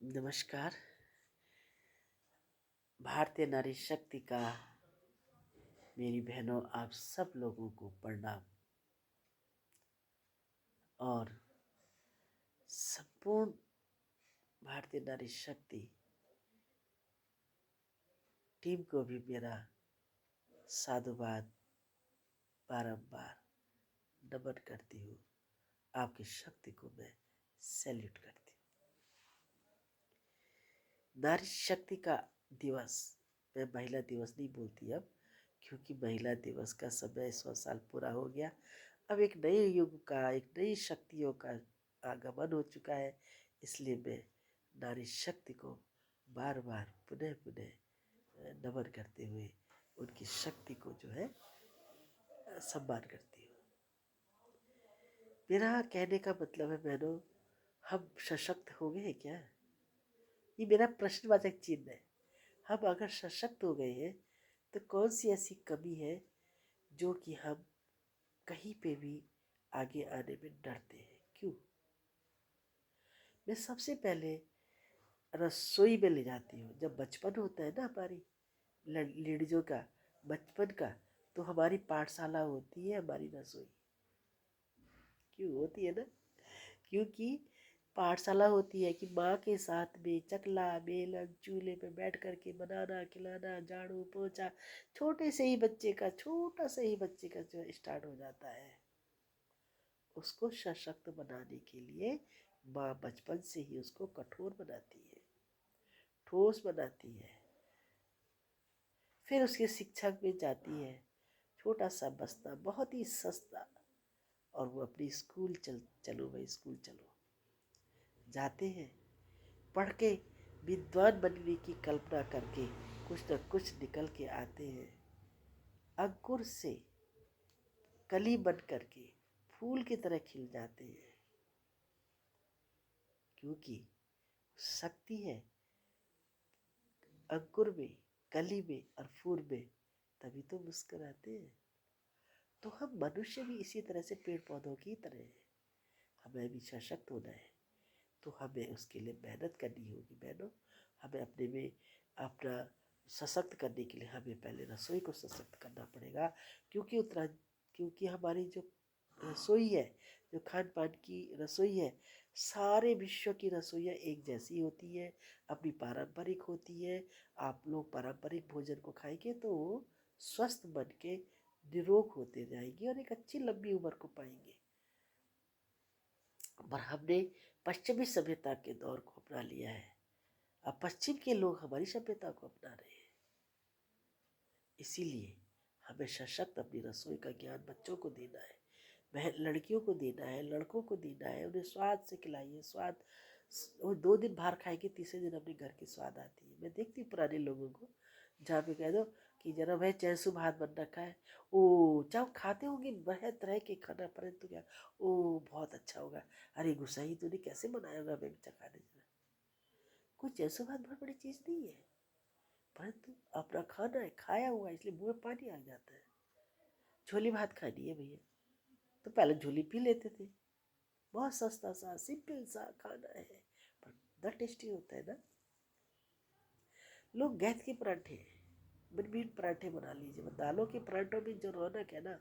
नमस्कार। भारतीय नारी शक्ति का मेरी बहनों आप सब लोगों को प्रणाम और संपूर्ण भारतीय नारी शक्ति टीम को भी मेरा साधुवाद बारंबार नमन करती हूँ। आपकी शक्ति को मैं सैल्यूट करती हूँ। नारी शक्ति का दिवस, मैं महिला दिवस नहीं बोलती अब, क्योंकि महिला दिवस का समय 100 साल पूरा हो गया। अब एक नए युग का, एक नई शक्तियों का आगमन हो चुका है। इसलिए मैं नारी शक्ति को बार बार पुनः पुनः नमन करते हुए उनकी शक्ति को जो है सम्मान करती हूँ। मेरा कहने का मतलब है बहनों, हम सशक्त हो गए हैं क्या? ये मेरा प्रश्नवाचक चिन्ह है। हम अगर सशक्त हो गए हैं तो कौन सी ऐसी कमी है जो कि हम कहीं पे भी आगे आने में डरते हैं? क्यों? मैं सबसे पहले रसोई में ले जाती हूँ। जब बचपन होता है ना हमारी लेडीजों का, बचपन का, तो हमारी पाठशाला होती है हमारी रसोई। क्यों होती है ना? क्योंकि पाठशाला होती है कि माँ के साथ में चकला बेलन चूल्हे पे बैठ कर के बनाना खिलाना, झाड़ू पोछा, छोटे से ही बच्चे का, छोटा से ही बच्चे का जो स्टार्ट हो जाता है। उसको सशक्त बनाने के लिए माँ बचपन से ही उसको कठोर बनाती है, ठोस बनाती है। फिर उसके शिक्षक में जाती है, छोटा सा बस्ता, बहुत ही सस्ता, और वो अपनी स्कूल चलो भाई स्कूल चलो। जाते हैं, पढ़ के विद्वान बनने की कल्पना करके कुछ न कुछ निकल के आते हैं। अंकुर से कली बन करके फूल की तरह खिल जाते हैं, क्योंकि शक्ति है अंकुर में, कली में और फूल में, तभी तो मुस्कुराते हैं। तो हम मनुष्य भी इसी तरह से पेड़ पौधों की तरह हैं। हमें भी सशक्त होना है तो हमें उसके लिए मेहनत करनी होगी बहनों। हमें अपने में अपना सशक्त करने के लिए हमें पहले रसोई को सशक्त करना पड़ेगा। क्योंकि हमारी जो रसोई है, जो खान पान की रसोई है, सारे विश्व की रसोइयाँ एक जैसी होती है, अपनी पारंपरिक होती है। आप लोग पारंपरिक भोजन को खाएंगे तो स्वस्थ बन के निरोग होते जाएंगे और एक अच्छी लंबी उम्र को पाएंगे। पर हमने पश्चिमी सभ्यता के दौर को अपना लिया है। अब पश्चिम के लोग हमारी सभ्यता को अपना रहे हैं। इसीलिए हमें सशक्त अपनी रसोई का ज्ञान बच्चों को देना है, वह लड़कियों को देना है, लड़कों को देना है। उन्हें स्वाद से खिलाइए। स्वाद वो 2 दिन बाहर खाएंगे, तीसरे दिन अपने घर की स्वाद आती है। मैं देखती हूँ पुराने लोगों को, जहाँ पे कह दो कि जरा भाई चैसू भात बन रखा है, ओ चाहे वो खाते होंगे वह तरह के खाना, परंतु क्या, ओ बहुत अच्छा होगा, अरे गुस्साई तूने कैसे बनाया होगा, मैं चखा दे जरा। कोई जैसू भात बहुत बड़ी चीज़ नहीं है, परंतु अपना खाना है, खाया हुआ, इसलिए मुँह में पानी आ जाता है। झोली भात खानी है भैया, तो पहले झोली पी लेते थे। बहुत सस्ता सा सिंपल सा खाना है, पर इतना टेस्टी होता है ना। लोग गैस के पराठे, भिन्न पराठे बना लीजिए। वो दालों के पराठों में जो रौनक है ना,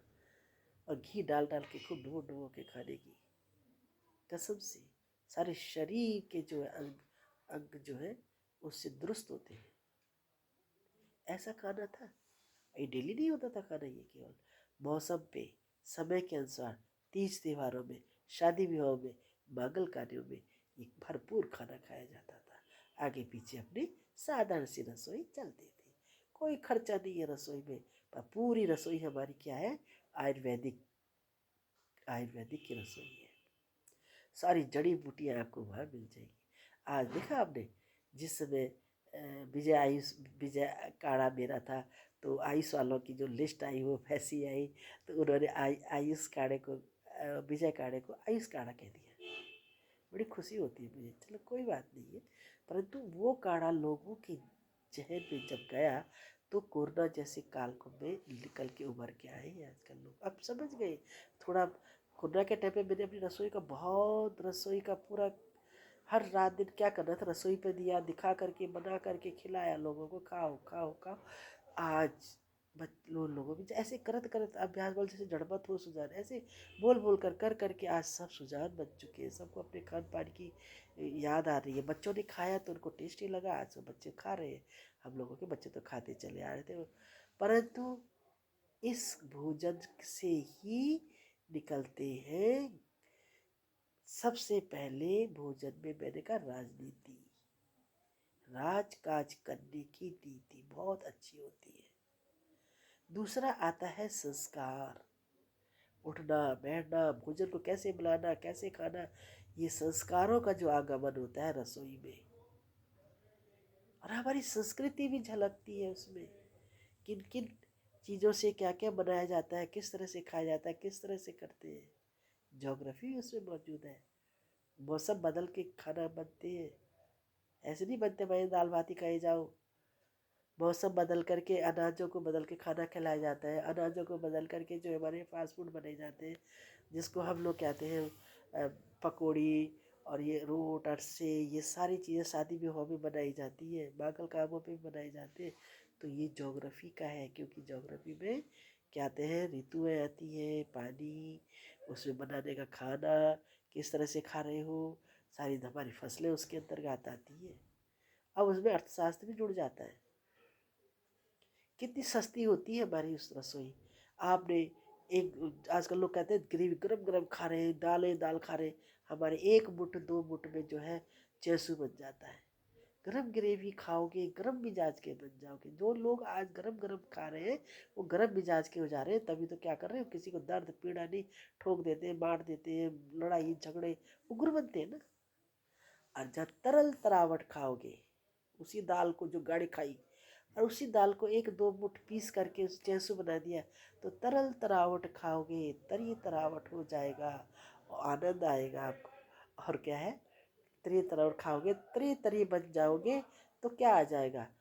और घी डाल डाल के खूब डुबो डुबो के खाने की, कसम से सारे शरीर के जो है अंग जो है उससे दुरुस्त होते हैं। ऐसा खाना था। ये डेली नहीं होता था खाना, ये केवल मौसम पे, समय के अनुसार, तीज त्योहारों में, शादी विवाह में, मंगल कार्यों में ये भरपूर खाना खाया जाता था। आगे पीछे अपनी साधारण सी रसोई चलती थी, कोई खर्चा नहीं है रसोई में। पर पूरी रसोई हमारी क्या है? आयुर्वेदिक, आयुर्वेदिक की रसोई है। सारी जड़ी बूटियाँ आपको वहाँ मिल जाएगी। आज देखा आपने, जिस समय विजय काढ़ा मेरा था, तो आयुष वालों की जो लिस्ट आई वो वैसी आई, तो उन्होंने आयुष काढ़े को, विजय काढ़े को आयुष काढ़ा कह दिया। बड़ी खुशी होती है मुझे। चलो कोई बात नहीं है, परंतु वो काढ़ा लोगों के जहन में जब गया तो कोरोना जैसे कालखंड में निकल के उभर के आए हैं आजकल लोग। अब समझ गए थोड़ा। कोरोना के टाइम पे मैंने अपनी रसोई का पूरा हर रात दिन क्या करना था, रसोई पे दिया, दिखा करके बना करके खिलाया लोगों को, खाओ खाओ खाओ। आज लोगों में ऐसे करत करत अभ्यास बोल, जैसे जड़बत हो सुजान, ऐसे बोल बोल कर करके आज सब सुजान बन चुके हैं। सबको अपने खान पान की याद आ रही है। बच्चों ने खाया तो उनको टेस्टी लगा, आज सब बच्चे खा रहे हैं। हम लोगों के बच्चे तो खाते चले आ रहे थे, परंतु इस भोजन से ही निकलते हैं। सबसे पहले भोजन में मैंने कहा राजनीति, राजकाज करने की नीति बहुत अच्छी होती है। दूसरा आता है संस्कार, उठना बैठना, भोजन को कैसे बनाना, कैसे खाना, ये संस्कारों का जो आगमन होता है रसोई में। और हमारी संस्कृति भी झलकती है उसमें, किन किन चीज़ों से क्या क्या बनाया जाता है, किस तरह से खाया जाता है, किस तरह से करते हैं। ज्योग्राफी उसमें मौजूद है। मौसम बदल के खाना बनते हैं, ऐसे नहीं बनते भाई दाल भात ही खाए जाओ। मौसम बदल करके अनाजों को बदल के खाना खिलाया जाता है, अनाजों को बदल करके जो हमारे फास्ट फूड बनाए जाते हैं, जिसको हम लोग कहते हैं पकौड़ी और ये रोट अरसे, ये सारी चीज़ें शादी ब्याहों में बनाई जाती है, मंगल कामों पे भी बनाई जाती है। तो ये ज्योग्राफी का है, क्योंकि ज्योग्राफी में क्या आते हैं, ऋतुएँ आती है, पानी, उसमें बनाने का खाना, किस तरह से खा रहे हो, सारी हमारी फसलें उसके अंतर्गत आती है। अब उसमें अर्थशास्त्र भी जुड़ जाता है। कितनी सस्ती होती है हमारी उस रसोई। आपने एक, आजकल लोग कहते हैं ग्रेवी गरम गरम खा रहे हैं, दाल खा रहे हैं, हमारे एक मुठ दो मुठ में जो है 600 बन जाता है। गरम ग्रेवी खाओगे, गरम मिजाज के बन जाओगे। जो लोग आज गरम गरम खा रहे हैं वो गरम मिजाज के हो जा रहे हैं। तभी तो क्या कर रहे हैं, किसी को दर्द पीड़ा नहीं, ठोक देते हैं, मार देते हैं, लड़ाई झगड़े उग्र बनते हैं ना। और जब तरल तरावट खाओगे, उसी दाल को जो गाढ़ी खाई और उसी दाल को एक दो मुठ पीस करके उस चेसू बना दिया, तो तरल तरावट खाओगे, तरी तरावट हो जाएगा और आनंद आएगा आपको। और क्या है, तरी तरावट खाओगे, तरी तरी बन जाओगे, तो क्या आ जाएगा,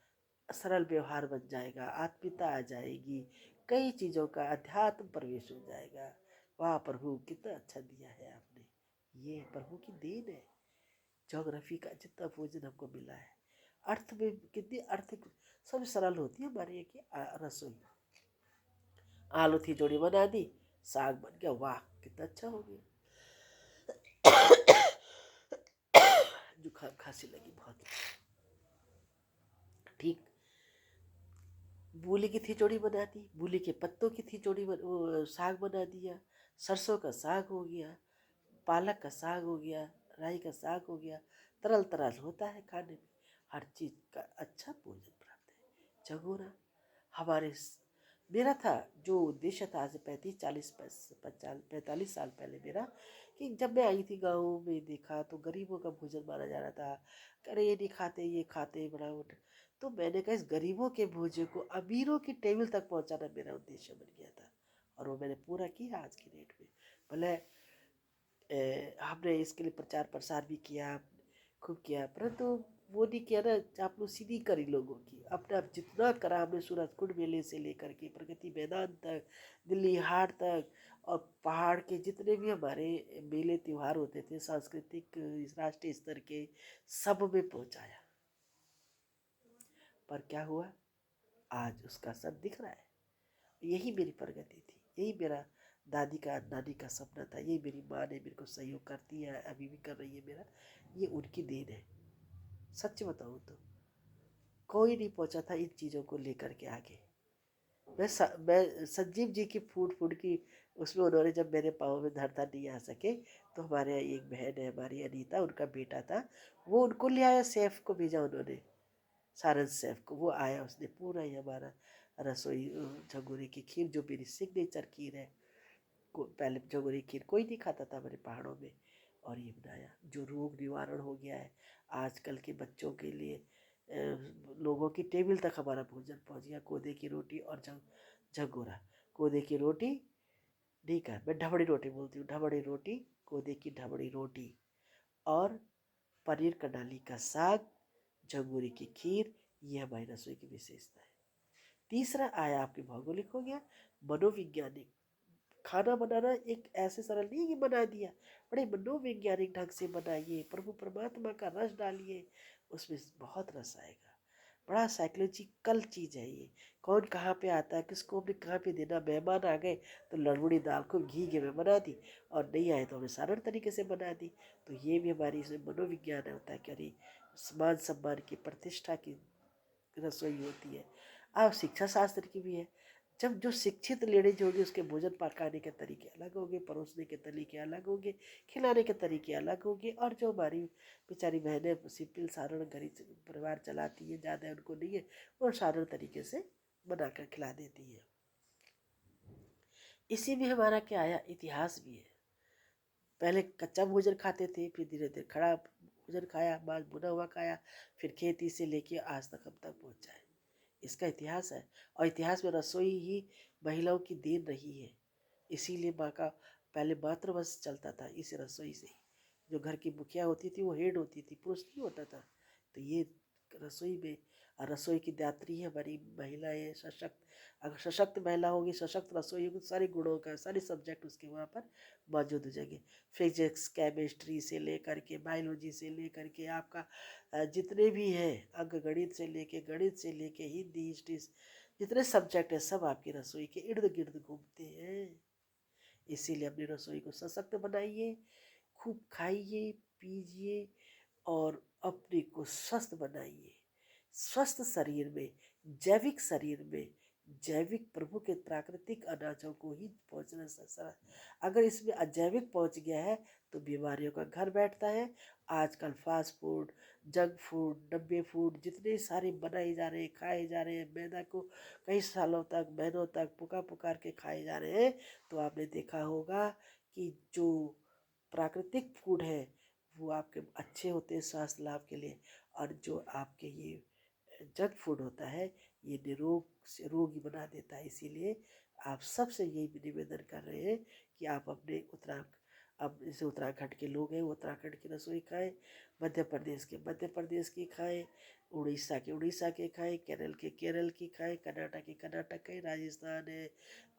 सरल व्यवहार बन जाएगा, आत्मीयता आ जाएगी, कई चीज़ों का अध्यात्म प्रवेश हो जाएगा। वाह प्रभु, कितना अच्छा दिया है आपने, ये प्रभु की देन है। ज्योग्राफी का जितना भोजन हमको मिला है, अर्थ में कितनी अर्थ सब सरल होती है हमारे की रसोई। आलू थी जोड़ी बना दी, साग बन गया, वाह कितना अच्छा हो गया। जुकाम खांसी लगी बहुत, ठीक। मूली की खिचड़ी बना दी, मूली के पत्तों की खिचड़ी साग बना दिया, सरसों का साग हो गया, पालक का साग हो गया, राई का साग हो गया। तरल तरल होता है खाने में, हर चीज़ का अच्छा भोजन प्राप्त है। झगोरा हमारे मेरा था जो उद्देश्य था आज 45 साल पहले मेरा, कि जब मैं आई थी गाँव में देखा तो गरीबों का भोजन माना जा रहा था। अरे ये नहीं खाते, ये खाते बड़ा उठ। तो मैंने कहा इस गरीबों के भोजन को अमीरों की टेबल तक पहुंचाना मेरा उद्देश्य बन गया था, और वो मैंने पूरा किया आज की डेट में। भले हमने इसके लिए प्रचार प्रसार भी किया, खूब किया, परंतु वो नहीं किया ना, चापलूसी नहीं करी लोगों की। अपना जितना करा हमने, सूरजकुंड मेले से लेकर के प्रगति मैदान तक, दिल्ली हाट तक, और पहाड़ के जितने भी हमारे मेले त्यौहार होते थे सांस्कृतिक राष्ट्रीय स्तर के, सब में पहुंचाया। पर क्या हुआ, आज उसका सब दिख रहा है। यही मेरी प्रगति थी, यही मेरा दादी का नानी का सपना था, यही मेरी माँ ने मेरे को सहयोग करती है, अभी भी कर रही है मेरा, ये उनकी देन है। सच बताऊँ तो कोई नहीं पहुंचा था इन चीज़ों को लेकर के आगे। मैं संजीव जी की फूड फूड की उसमें उन्होंने जब मेरे पाँव में धरता नहीं आ सके, तो हमारे यहाँ एक बहन है हमारी अनीता, उनका बेटा था, वो उनको ले आया, सेफ को भेजा उन्होंने, सारंग सेफ को। वो आया, उसने पूरा ही हमारा रसोई, झंगोरे की खीर जो मेरी सिग्नेचर खीर है, पहले झंगोरे की खीर कोई नहीं खाता था हमारे पहाड़ों में, और ये बनाया। जो रोग निवारण हो गया है आजकल के बच्चों के लिए, लोगों की टेबल तक हमारा भोजन पहुंच गया। कोदे की रोटी और झंगोरा, कोदे की रोटी नहीं कहा, मैं ढबड़ी रोटी बोलती हूँ, ढबड़ी रोटी, कोदे की ढबड़ी रोटी, और पनीर कडाली का साग, झंगोरे की खीर, ये हमारी रसोई की विशेषता है। तीसरा आया आपके भौगोलिक हो गया, मनोवैज्ञानिक खाना बनाना एक ऐसे सरल नहीं है कि बना दिया, बड़े मनोवैज्ञानिक ढंग से बनाइए, प्रभु परमात्मा का रस डालिए, उसमें बहुत रस आएगा। बड़ा साइकोलॉजिकल चीज़ है ये। कौन कहाँ पे आता है, किसको हमने कहाँ पे देना। मेहमान आ गए तो लड़बड़ी दाल को घी के में बना दी, और नहीं आए तो हमने साधारण तरीके से बना दी। तो ये भी हमारी इसमें मनोविज्ञान होता है कि अरे मान सम्मान की, प्रतिष्ठा की रसोई होती है। अब शिक्षा शास्त्र की भी है। जब जो शिक्षित लेडीज होगी उसके भोजन पकाने के तरीके अलग होंगे, परोसने के तरीके अलग होंगे, खिलाने के तरीके अलग होंगे। और जो हमारी बेचारी बहनें सिंपल साधारण गरीब परिवार चलाती है, ज़्यादा उनको नहीं है, वो साधारण तरीके से बनाकर खिला देती है। इसी में हमारा क्या आया, इतिहास भी है। पहले कच्चा भोजन खाते थे, फिर धीरे धीरे खड़ा भोजन खाया, बाद भुना हुआ खाया, फिर खेती से लेके आज तक हम तक पहुँचा है। इसका इतिहास है। और इतिहास में रसोई ही महिलाओं की देन रही है। इसीलिए माँ का पहले मातृवंश चलता था इस रसोई से ही। जो घर की मुखिया होती थी वो हेड होती थी, पुरुष नहीं होता था। तो ये रसोई में, और रसोई की दात्री है हमारी महिलाएं सशक्त। अगर सशक्त महिला होगी, सशक्त रसोई होगी, सारे गुणों का सारे सब्जेक्ट उसके वहाँ पर मौजूद हो जाएंगे। फिजिक्स केमिस्ट्री से लेकर के बायोलॉजी से लेकर के आपका जितने भी हैं अंकगणित से लेके गणित से लेके हिंदी हिस्ट्री, जितने सब्जेक्ट हैं सब आपकी रसोई के इर्द गिर्द घूमते हैं। इसीलिए अपनी रसोई को सशक्त बनाइए, खूब खाइए पीजिए, और अपने को स्वस्थ बनाइए। स्वस्थ शरीर में, जैविक शरीर में, जैविक प्रभु के प्राकृतिक अनाजों को ही पहुँचना ससा। अगर इसमें अजैविक पहुँच गया है तो बीमारियों का घर बैठता है। आजकल फास्ट फूड, जंक फूड, डब्बे फूड जितने सारे बनाए जा रहे हैं, खाए जा रहे हैं, मैदा को कई सालों तक, महीनों तक पुकार पुकार के खाए जा रहे हैं। तो आपने देखा होगा कि जो प्राकृतिक फूड है वो आपके अच्छे होते हैं स्वास्थ्य लाभ के लिए, और जो आपके ये जंक फूड होता है ये निरोग से रोगी बना देता है। इसीलिए आप सबसे यही निवेदन कर रहे हैं कि आप अपने अब जैसे उत्तराखंड के लोग हैं वो उत्तराखंड की रसोई खाएं, मध्य प्रदेश के मध्य प्रदेश की खाएं, उड़ीसा के उड़ीसा के खाएं, केरल के केरल की खाएं, कर्नाटक के कर्नाटक के, राजस्थान है,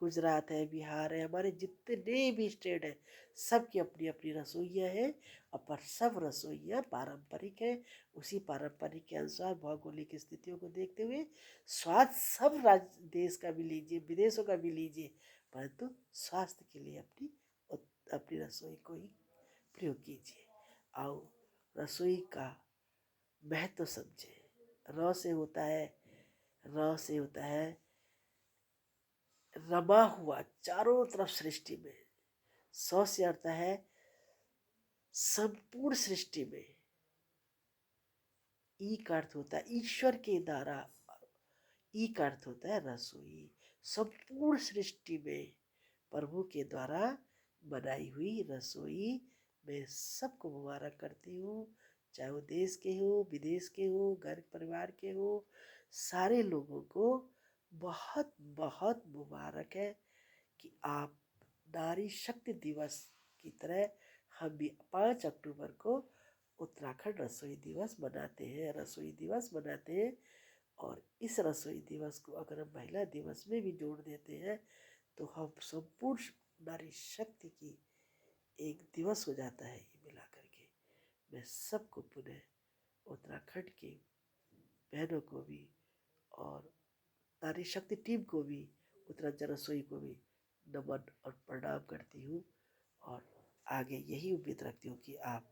गुजरात है, बिहार है, हमारे जितने भी स्टेट हैं सबकी अपनी अपनी रसोइयाँ हैं। और पर सब रसोइयाँ पारंपरिक हैं। उसी पारंपरिक के अनुसार भौगोलिक स्थितियों को देखते हुए स्वाद सब राज्य देश का भी लीजिए, विदेशों का भी लीजिए, परंतु स्वास्थ्य के लिए अपनी रसोई को ही प्रयोग कीजिए। आओ रसोई का महत्व समझे। र से होता है, र से होता है रमा हुआ चारों तरफ सृष्टि में। सौ से अर्थ है संपूर्ण सृष्टि में। ई का अर्थ होता है ईश्वर के द्वारा। ई का अर्थ होता है रसोई। संपूर्ण सृष्टि में प्रभु के द्वारा बनाई हुई रसोई मैं सबको मुबारक करती हूँ, चाहे वो देश के हो, विदेश के हो, घर परिवार के हो, सारे लोगों को बहुत बहुत मुबारक है कि आप नारी शक्ति दिवस की तरह हम भी 5 अक्टूबर को उत्तराखंड रसोई दिवस मनाते हैं, रसोई दिवस मनाते हैं। और इस रसोई दिवस को अगर हम महिला दिवस में भी जोड़ देते हैं तो हम संपूर्ण नारी शक्ति की एक दिवस हो जाता है ये मिला करके। मैं सबको पुनः उत्तराखंड की बहनों को भी और नारी शक्ति टीम को भी, उत्तराखंड रसोई को भी नमन और प्रणाम करती हूँ। और आगे यही उम्मीद रखती हूँ कि आप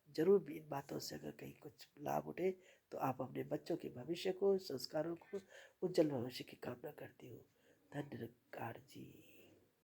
जरूर भी इन बातों से अगर कहीं कुछ लाभ उठे तो आप अपने बच्चों के भविष्य को, संस्कारों को, उज्जवल भविष्य की कामना करती हूँ। धन्यवाद जी।